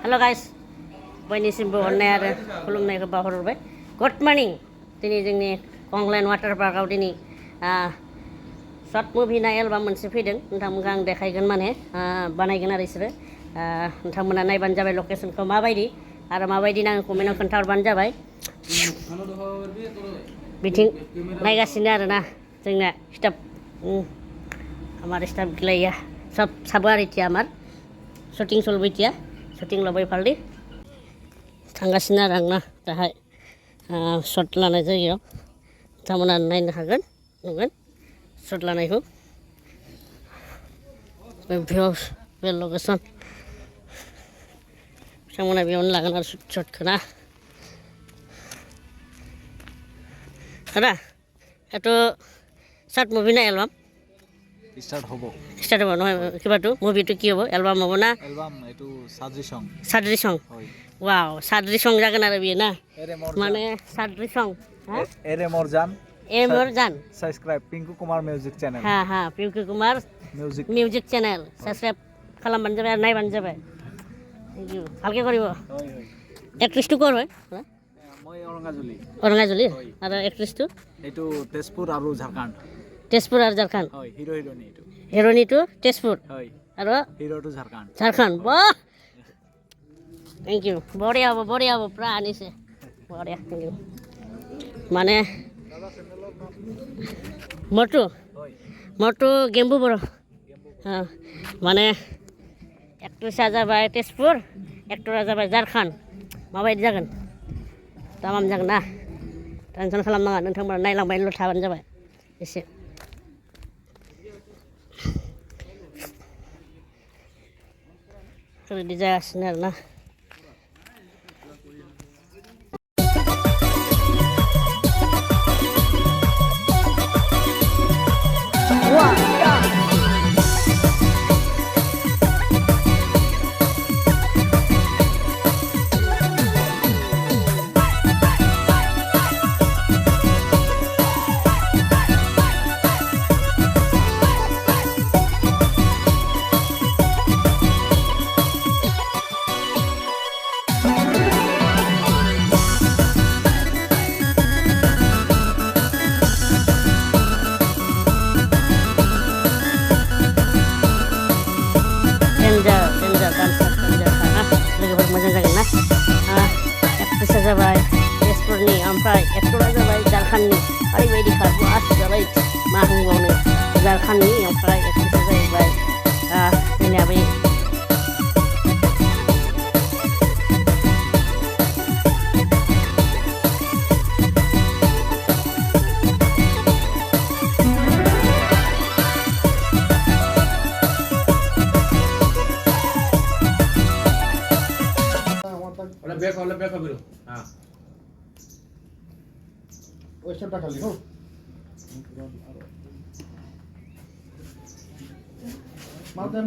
hello guys बयनिसिमबो अननाय आरो खुलुमनायखौ बावहरबाय गुड मर्निं दिनै जोंनि कंग्लेन वाटार पार्कआव दिनै शर्ट मुभि ना एलबाम मोनसे फैदों नोंथांमोनखौ आं देखायगोन माने बानायगोन आरो बिसोरो नोंथांमोना नायबानो जाबाय लकेसनखौ माबायदि आरो माबायदि नाङो कमेन्टआव खोन्थाहरबानो जाबाय बिथिं नायगासिनो आरोना जोंना स्टाफ हमारे स्टाफ गिलाइया सब आरो इथिया आमार शुटिं चलबाय इथिया शुटिं लाबाय फालदि थांगासिनो आरो आंना दाहाय शट लानाय जायगायाव नोंथांमोना नायनो हागोन नुगोन शट लानायखौ बे लकेसन बिथांमोना बेयावनो लागोन आरो शटखौ ना दादा এটো শর্ট মুভি না এলবাম স্টার্ট হবো নহয় কিবাটো মুভিটো কি হ'ব এলবাম হ'ব না এলবাম এটো Sadri song wow Sadri song जागोन आरो बियो ना माने सादरी सं एरे मरजान subscribe Pinku Kumar music channel हाँ Pinku Kumar music channel subscribe खालामबानो जाबाय आरो नायबानो जाबाय थैंक इउ ভালকে কৰিব एक्ट्रेसটো কৰ হয় মই অৰঙ্গাজলি আৰু एक्ट्रेसটো এটো তেজপুৰ আৰু ঝাৰখণ্ড হয় হিৰো হিৰোইনি এটো হিৰোইনিটো তেজপুৰ হয় আৰু হিৰোটো ঝাৰখণ্ড বাহ থ্যাংক ইউ বঢ়িয়া হ'ব পুৰা আনিছে বঢ়িয়া থ্যাংক ইউ মানে মৰটো गेम्बु बर' माने एक्ट्रेसा जाबाय तेजपुर एक्टरा जाबाय झारखण्ड माबायदि जागोन दामाम जागोन ना टेनसन खालामनाङा नोंथांमोना नायलांबायल' थाबानो जाबाय एसे रेडि जागासिनो आरोना मोजां जागोन ना एक्ट्रेसा जाबाय तेजपुरनि ओमफ्राय एक्टरा जाबाय झारखण्डनि ओरैबायदि खारबो जाबाय मा बुंबावनो झारखण्डनि ओमफ्राय एक्ट्रेसा जाहैबाय जोंनिया बै बैक करो हां ওই শটটা খালি হো মারতে